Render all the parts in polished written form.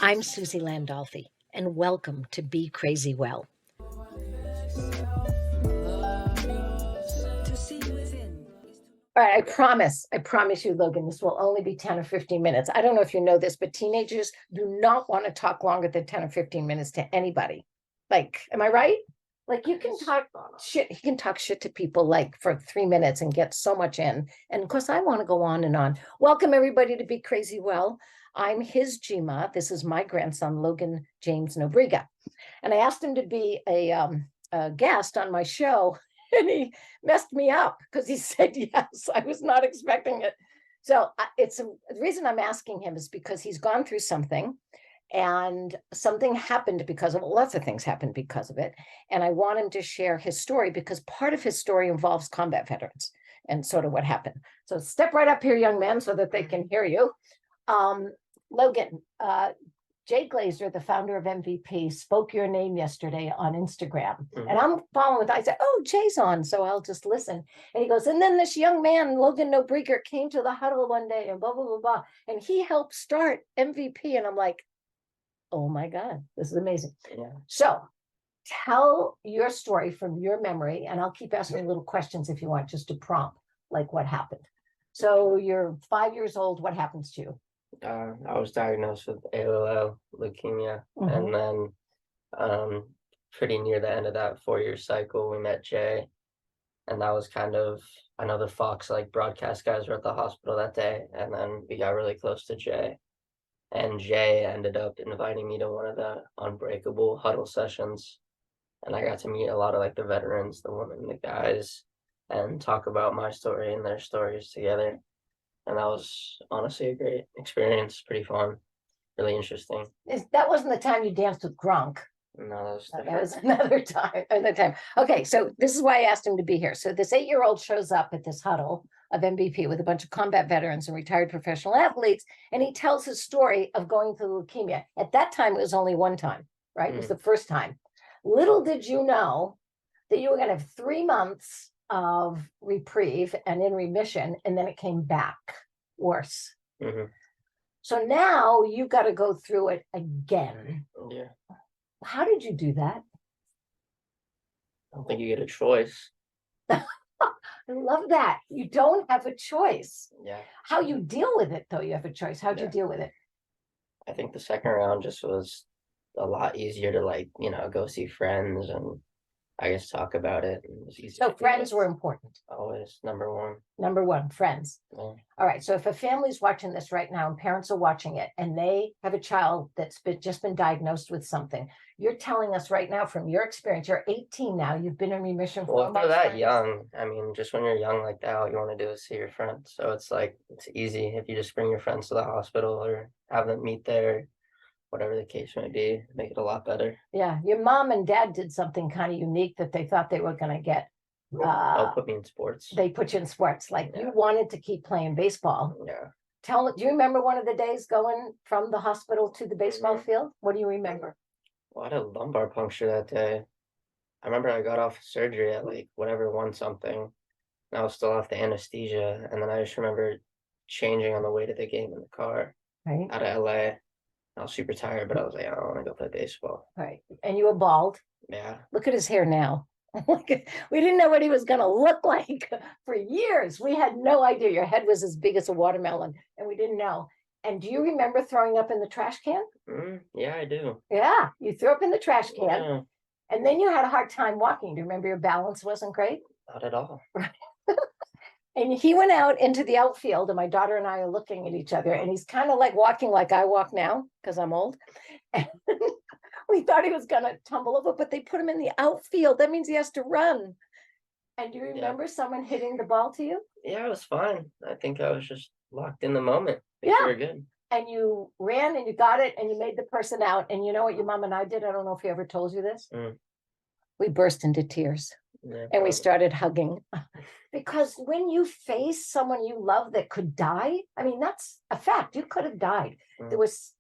I'm Suzi Landolphi, and welcome to Be Crazy Well. All right, I promise you, Logan, this will only be 10 or 15 minutes. I don't know if you know this, but teenagers do not want to talk longer than 10 or 15 minutes to anybody. Like, am I right? Like you can talk shit, he can talk shit to people like for 3 minutes and get so much in. And of course, I want to go on and on. Welcome everybody to Be Crazy Well. I'm his Gma. This is my grandson, Logan James Nobriga. And I asked him to be a guest on my show, and he messed me up because he said yes. I was not expecting it. So the reason I'm asking him is because he's gone through something, and something happened because of it. Lots of things happened because of it. And I want him to share his story because part of his story involves combat veterans and sort of what happened. So step right up here, young man, so that they can hear you. Logan, Jay Glazer, the founder of MVP, spoke your name yesterday on Instagram. Mm-hmm. And I'm following. I said, oh, Jay's on, so I'll just listen. And he goes, and then this young man, Logan Nobriga, came to the huddle one day and blah, blah, blah, blah. And he helped start MVP. And I'm like, oh my God, this is amazing. Yeah. So tell your story from your memory, and I'll keep asking little questions if you want, just to prompt, like what happened. So you're 5 years old. What happens to you? I was diagnosed with ALL, leukemia, and then pretty near the end of that 4-year cycle, we met Jay, and that was kind of, I know the Fox broadcast guys were at the hospital that day, and then we got really close to Jay, and Jay ended up inviting me to one of the Unbreakable huddle sessions, and I got to meet a lot of the veterans, the women, the guys, and talk about my story and their stories together. And that was honestly a great experience, pretty fun, really interesting. That wasn't the time you danced with Gronk. No, that was another time. Okay, so this is why I asked him to be here. So this 8-year-old shows up at this huddle of MVP with a bunch of combat veterans and retired professional athletes, and he tells his story of going through leukemia. At that time, it was only one time, right? It was the first time. Little did you know that you were going to have 3 months of reprieve and in remission, and then it came back worse. So now you got to go through it again. Yeah. How did you do that? I don't think you get a choice. I love that. You don't have a choice. Yeah. How you deal with it, though, you have a choice. How'd you deal with it? I think the second round just was a lot easier to go see friends and I guess talk about it. It was easy. So friends were important. Always number one. Number one, friends. Yeah. All right. So if a family's watching this right now and parents are watching it and they have a child that's just been diagnosed with something, you're telling us right now from your experience, you're 18 now, you've been in remission for if they're that young, I mean, just when you're young like that, all you want to do is see your friends. So it's easy if you just bring your friends to the hospital or have them meet there. Whatever the case may be, make it a lot better. Yeah, your mom and dad did something kind of unique that they thought they were going to get. Put me in sports. They put you in sports. You wanted to keep playing baseball. Yeah. Do you remember one of the days going from the hospital to the baseball field? What do you remember? Well, I had a lumbar puncture that day. I remember I got off surgery at 1 something. And I was still off the anesthesia. And then I just remember changing on the way to the game in the car out of LA. I was super tired, but I was like, I don't want to go play baseball. Right. And you were bald. Yeah. Look at his hair now. We didn't know what he was going to look like for years. We had no idea. Your head was as big as a watermelon, and we didn't know. And do you remember throwing up in the trash can? Yeah, I do. Yeah, you threw up in the trash can. Yeah. And then you had a hard time walking. Do you remember your balance wasn't great? Not at all. And he went out into the outfield, and my daughter and I are looking at each other, and he's kind of walking like I walk now because I'm old. And we thought he was going to tumble over, but they put him in the outfield. That means he has to run. And do you remember someone hitting the ball to you? Yeah, it was fine. I think I was just locked in the moment. You were good. And you ran and you got it and you made the person out. And you know what your mom and I did? I don't know if he ever told you this. We burst into tears. Yeah, and we started hugging, because when you face someone you love that could die, I mean, that's a fact. You could have died. There was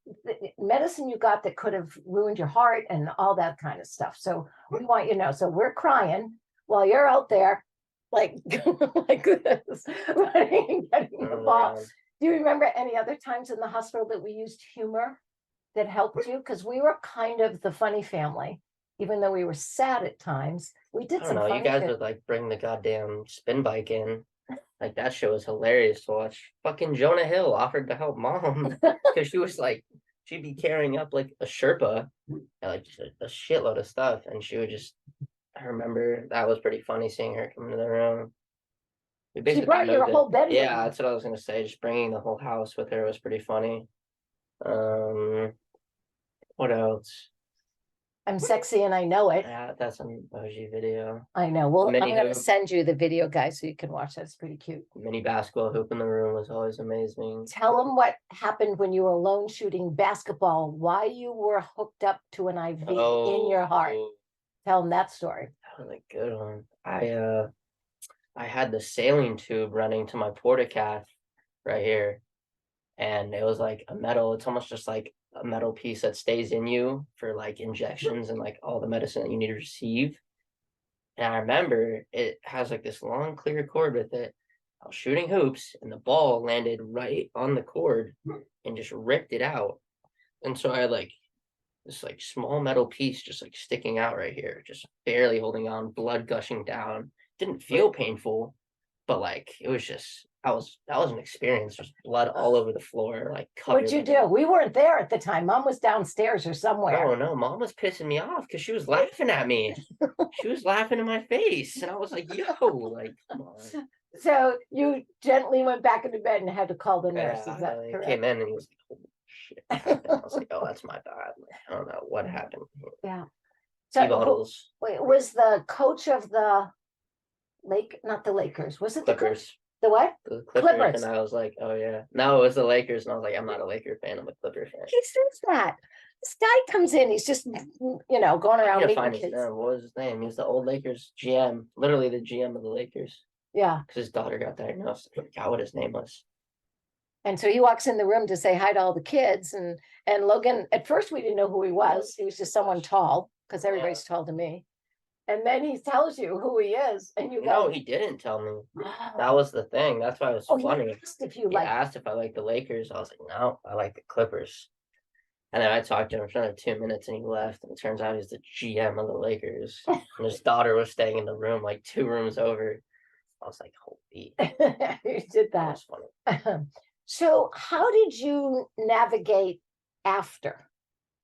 medicine you got that could have ruined your heart and all that kind of stuff. So we want you to know. So we're crying while you're out there like this, running and getting the ball. Do you remember any other times in the hospital that we used humor? that helped you? Because we were kind of the funny family, even though we were sad at times. We I did don't some know. You funny guys shit. would like bring the goddamn spin bike in. Like that show was hilarious to watch. Fucking Jonah Hill offered to help mom because she was like, she'd be carrying up like a Sherpa, and, like just a shitload of stuff, and she would just. I remember that was pretty funny seeing her come into the room. We She basically brought your moved it. whole bed with Yeah, her. that's what I was gonna say. Just bringing the whole house with her was pretty funny. What else? I'm sexy and I know it. Yeah, that's an emoji video. I know. Well, I'm Mini going to hoop. send you the video, guys, so you can watch that. It's pretty cute. Mini basketball hoop in the room was always amazing. Tell them what happened when you were alone shooting basketball, why you were hooked up to an IV in your heart. Tell them that story. That was a good one. I had the saline tube running to my portacath right here, and it was like a metal. It's almost just like a metal piece that stays in you for like injections and like all the medicine that you need to receive. And I remember it has like this long clear cord with it. I was shooting hoops and the ball landed right on the cord and just ripped it out. And so I had like this like small metal piece just like sticking out right here, just barely holding on, blood gushing down. Didn't feel painful, but like it was just that was an experience. There's blood all over the floor, like covered. What'd you do? We weren't there at the time. Mom was downstairs or somewhere. Oh no, mom was pissing me off because she was laughing at me. She was laughing in my face, and I was like, "Yo, like, come on." So you gently went back into bed and had to call the nurse. Yeah, Is that he correct? came in and he was like, "Holy shit!" Happened. I was like, "Oh, that's my bad. Like, I don't know what happened." Yeah. Tea So bottles, wait, was the coach of the not the Lakers? Was it Clippers. the what? The Clippers. And I was like, "Oh yeah." No, it was the Lakers, and I was like, "I'm not a Laker fan. I'm a Clipper fan." He says that. This guy comes in, he's just, going around I meeting find his kids. name. What was his name? He was the old Lakers GM, literally the GM of the Lakers, Yeah. because his daughter got diagnosed. I forgot what his name was. And so he walks in the room to say hi to all the kids. And Logan, at first we didn't know who he was. He was just someone tall, because everybody's tall to me. And then he tells you who he is. And you go, No, he didn't tell me. That was the thing. That's why it was funny. He asked if you He asked if I liked the Lakers. I was like, no, I like the Clippers. And then I talked to him for another 2 minutes and he left. And it turns out he's the GM of the Lakers. And his daughter was staying in the room, like 2 rooms over. I was like, holy. You did that. That was funny. So how did you navigate after?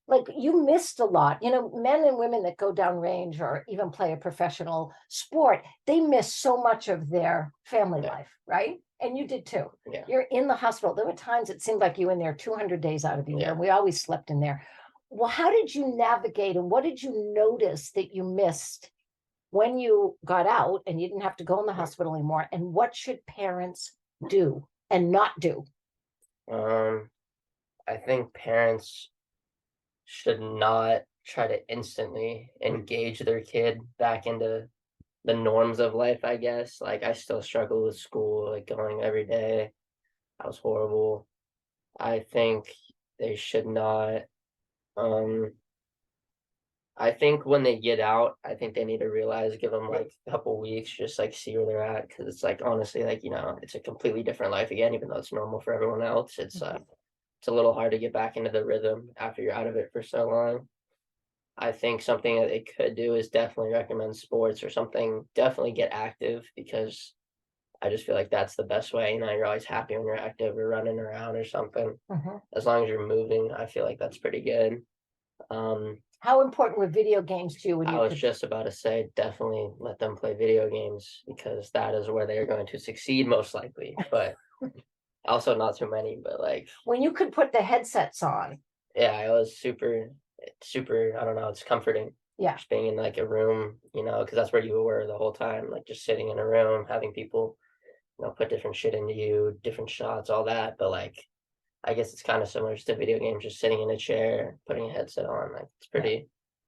Like you missed a lot, men and women that go downrange or even play a professional sport, they miss so much of their family life, right? And you did too. Yeah. You're in the hospital. There were times it seemed like you were in there 200 days out of the year. We always slept in there. Well, how did you navigate and what did you notice that you missed when you got out and you didn't have to go in the hospital anymore? And what should parents do and not do? I think parents should not try to instantly engage their kid back into the norms of life, I guess. Like I still struggle with school, like going every day. That was horrible. I think they should not I think when they get out, I think they need to realize, give them like a couple weeks, just like see where they're at. Cause it's like, honestly, like, it's a completely different life again, even though it's normal for everyone else. It's a little hard to get back into the rhythm after you're out of it for so long. I think something that they could do is definitely recommend sports or something. Definitely get active because I just feel like that's the best way. You're always happy when you're active or running around or something. As long as you're moving, I feel like that's pretty good. How important were video games to you? I was just about to say, definitely let them play video games because that is where they're going to succeed most likely. But also not too many, but like when you could put the headsets on. Yeah, it was super, I don't know, it's comforting. Yeah. Just being in like a room, because that's where you were the whole time, like just sitting in a room, having people, put different shit into you, different shots, all that. But like, I guess it's kind of similar to video games, just sitting in a chair, putting a headset on. Like it's pretty,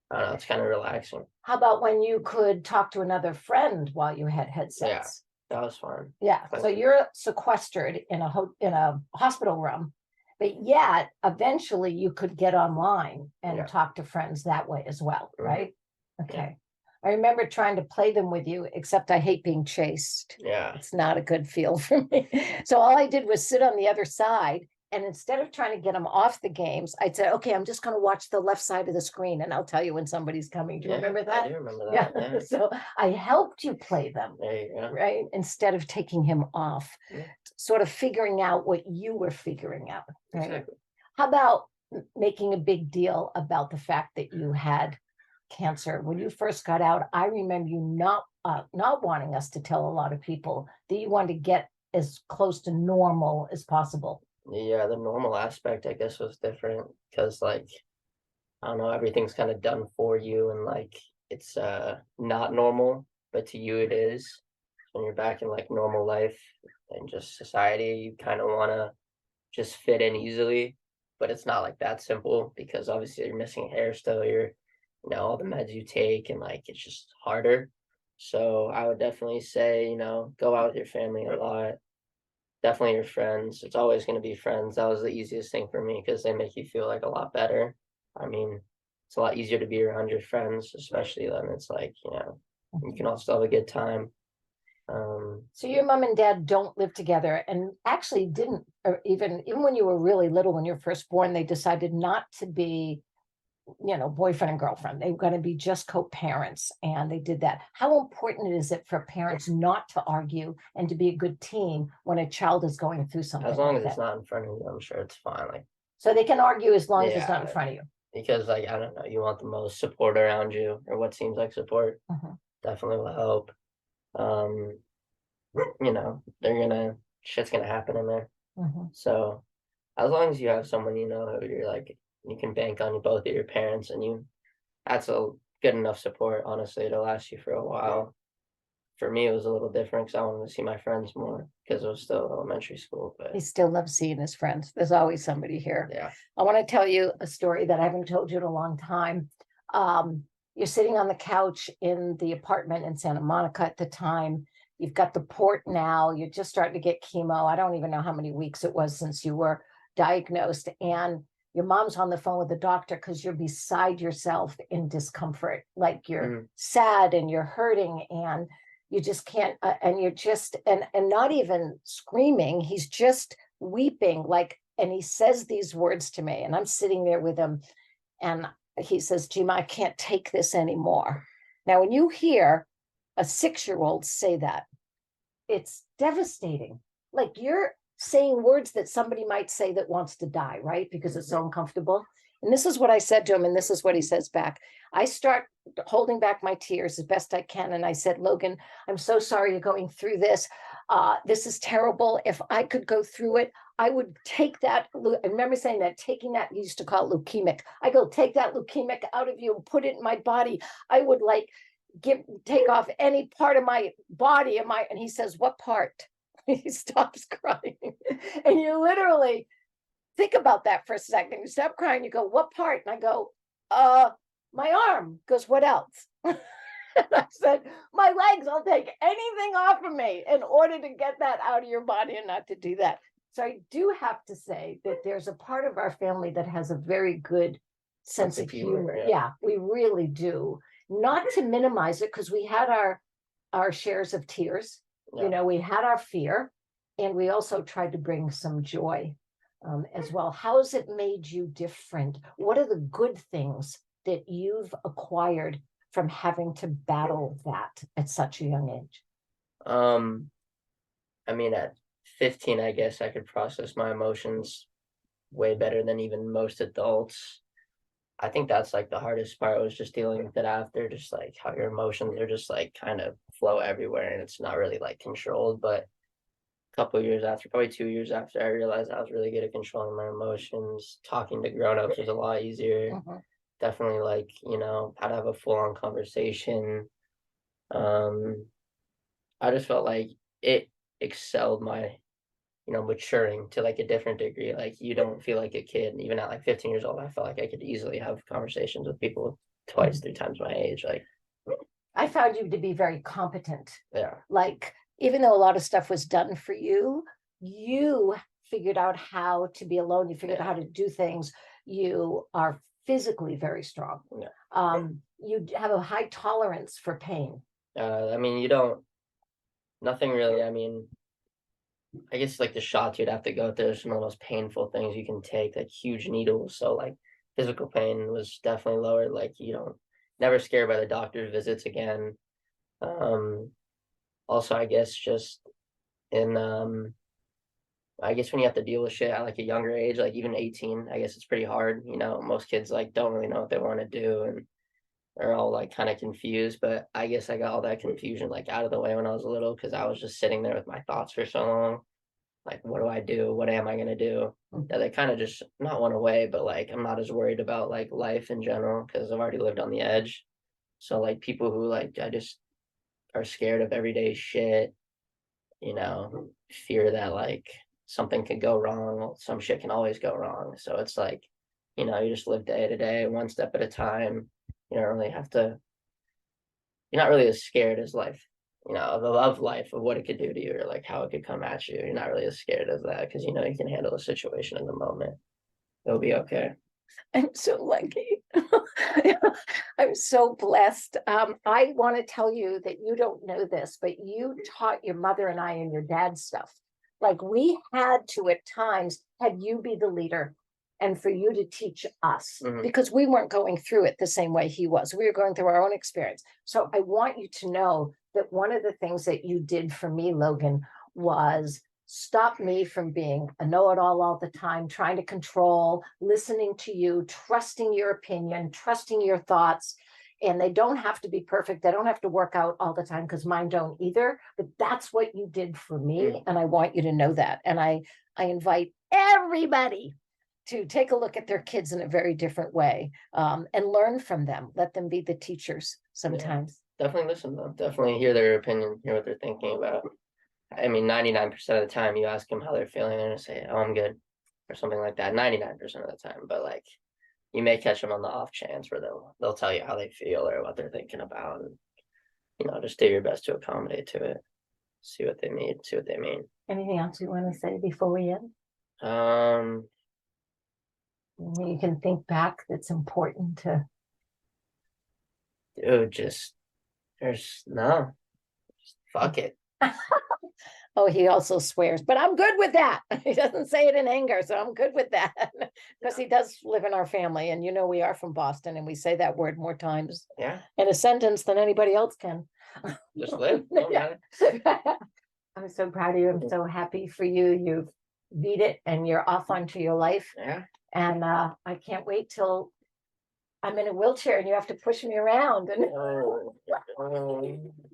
I don't know, it's kind of relaxing. How about when you could talk to another friend while you had headsets? Yeah, that was fun. Yeah. So you're sequestered in a hospital room, but yet eventually you could get online and talk to friends that way as well, right? Okay. Yeah. I remember trying to play them with you, except I hate being chased. Yeah. It's not a good feel for me. So all I did was sit on the other side And instead of trying to get them off the games, I'd say, okay, I'm just going to watch the left side of the screen and I'll tell you when somebody's coming. Do you remember that? I do remember that. Yeah. So I helped you play them, There you go. right? Instead of taking him off, Yeah. sort of figuring out what you were figuring out. Right? Exactly. How about making a big deal about the fact that you had cancer when you first got out? I remember you not wanting us to tell a lot of people that you wanted to get as close to normal as possible. Yeah, the normal aspect, I guess, was different because, like, I don't know, everything's kind of done for you, and like it's not normal, but to you it is. When you're back in like normal life and just society, you kind of want to just fit in easily, but it's not like that simple because obviously you're missing hair still, all the meds you take, and like it's just harder. So I would definitely say, go out with your family a lot. Definitely your friends. It's always going to be friends. That was the easiest thing for me because they make you feel like a lot better. I mean, it's a lot easier to be around your friends, especially when it's like, you can all still have a good time. So your mom and dad don't live together, and actually didn't, or even when you were really little, when you were first born, they decided not to be, boyfriend and girlfriend. They were going to be just co-parents, and they did that. How important is it for parents not to argue and to be a good team when a child is going through something? As long like as it's that? not in front of you, I'm sure it's fine. Like, So they can argue as long as it's not in Yeah. front of you. because like I don't know, you want the most support around you, or what seems like support. Mhm. Definitely will help. Um, shit's gonna happen in there. Mhm. So as long as you have someone who you're like you can bank on, both of your parents, and that's a good enough support, honestly, to last you for a while. For me, it was a little different because I wanted to see my friends more because it was still elementary school. He But still loves seeing his friends. There's always somebody here. yeah, I want to tell you a story that I haven't told you in a long time. You're sitting on the couch in the apartment in Santa Monica at the time. You've got the port now. You're just starting to get chemo. I don't even know how many weeks it was since you were diagnosed. And your mom's on the phone with the doctor because you're beside yourself in discomfort. Like you're sad and you're hurting and you just can't, and you're just, and not even screaming. He's just weeping, like, and he says these words to me, and I'm sitting there with him, and he says, Gima, I can't take this anymore. Now, when you hear a 6-year-old say that, it's devastating. Like you're saying words that somebody might say that wants to die, right? Because it's so uncomfortable. And this is what I said to him, and this is what he says back. I start holding back my tears as best I can. And I said, Logan, I'm so sorry you're going through this. This is terrible. If I could go through it, I would take that. I remember saying that, taking that, you used to call it leukemic. I go, take that leukemic out of you and put it in my body. I would like take off any part of my body. And he says, what part? He stops crying. And you literally think about that for a second. You stop crying, you go, what part? And I go, my arm. He goes, what else? And I said, my legs. I'll take anything off of me in order to get that out of your body and not to do that. So I do have to say that there's a part of our family that has a very good sense of humor. Yeah, we really do. Not to minimize it, because we had our shares of tears. Yeah. We had our fear, and we also tried to bring some joy as well. How has it made you different? What are the good things that you've acquired from having to battle that at such a young age? I mean, at 15, I guess I could process my emotions way better than even most adults. I think that's like the hardest part, was just dealing with it after, just like how your emotions are just like kind of flow everywhere and it's not really like controlled. But a couple of years after, probably 2 years after, I realized I was really good at controlling my emotions. Talking to grown-ups was a lot easier. Definitely like, how to have a full-on conversation. I just felt like it excelled my maturing to like a different degree. Like you don't feel like a kid. Even at like 15 years old, I felt like I could easily have conversations with people twice, 3 times my age. Like I found you to be very competent. Yeah. Like, even though a lot of stuff was done for you, you figured out how to be alone. You figured out how to do things. You are physically very strong. Yeah. You have a high tolerance for pain. I mean, nothing really. I mean, I guess like the shots you'd have to go through are some of the most painful things you can take, like huge needles. So like physical pain was definitely lower. Like you don't never scared by the doctor's visits again. Um, Also, I guess just in I guess when you have to deal with shit at like a younger age, like even 18, I guess it's pretty hard. You know, most kids like don't really know what they want to do and are all like kind of confused. But I guess I got all that confusion like out of the way when I was little because I was just sitting there with my thoughts for so long. Like, what do I do? What am I gonna do? That they kind of just not went away, but like I'm not as worried about like life in general because I've already lived on the edge. So like people who like I just are scared of everyday shit, you know, fear that like something could go wrong. Well, some shit can always go wrong. So it's like, you know, you just live day to day, one step at a time. You don't really have to, you're not really as scared as life, you know, of life, of what it could do to you or like how it could come at you. You're not really as scared as that because you know you can handle the situation in the moment. It'll be okay. I'm so lucky. I'm so blessed. I want to tell you that you don't know this, but you taught your mother and I and your dad stuff. Like we had to at times had you be the leader and for you to teach us because we weren't going through it the same way he was. We were going through our own experience. So I want you to know that one of the things that you did for me, Logan, was stop me from being a know-it-all all the time, trying to control, listening to you, trusting your opinion, trusting your thoughts. And they don't have to be perfect. They don't have to work out all the time because mine don't either. But that's what you did for me. And I want you to know that. And I invite everybody to take a look at their kids in a very different way and learn from them. Let them be the teachers sometimes. Yeah, definitely listen to them. Definitely hear their opinion, hear what they're thinking about. I mean, 99% of the time you ask them how they're feeling, they're gonna say, "Oh, I'm good," or something like that. 99% of the time, but like you may catch them on the off chance where they'll tell you how they feel or what they're thinking about, and you know, just do your best to accommodate to it. See what they need, see what they mean. Anything else you want to say before we end? Um, You can think back that's important to. Dude, just there's no, just fuck it. Oh, he also swears, but I'm good with that. He doesn't say it in anger, so I'm good with that because he does live in our family. And you know, we are from Boston and we say that word more times in a sentence than anybody else can. Just live. I'm so proud of you. I'm so happy for you. You've beat it and you're off onto your life. Yeah. And I can't wait till I'm in a wheelchair and you have to push me around and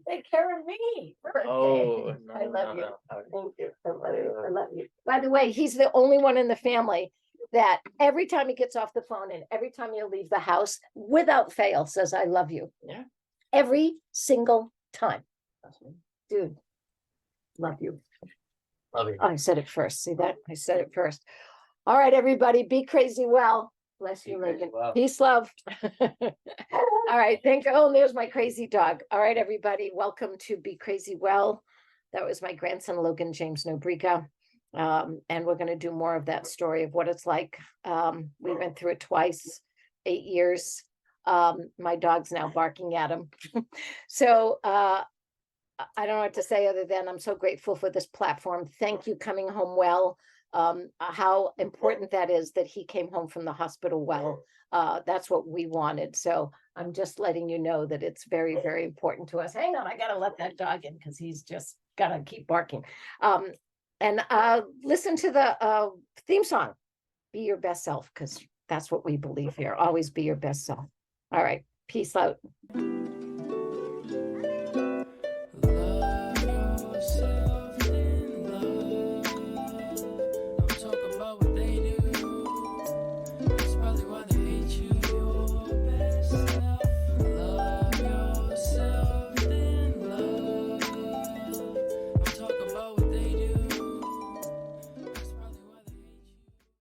take care of me. Oh, no, I love you. no. Thank you. I love you. I love you. By the way, he's the only one in the family that every time he gets off the phone and every time you leave the house, without fail, says, "I love you." Yeah. Every single time. Dude, love you. Love you. Oh, I said it first. See that? I said it first. All right, everybody, be crazy well. Bless you, Logan. Well. Peace, love. All right, thank you. Oh, there's my crazy dog. All right, everybody, welcome to Be Crazy Well. That was my grandson, Logan James Nobriga. And we're going to do more of that story of what it's like. We went through it twice, 8 years. My dog's now barking at him. So I don't know what to say other than I'm so grateful for this platform. Thank you, Coming Home Well. How important that is that he came home from the hospital well. That's what we wanted. So I'm just letting you know that it's very, very important to us. Hang on, I gotta let that dog in because he's just gotta keep barking. And listen to the theme song, Be Your Best Self, because that's what we believe here. Always be your best self. All right, peace out.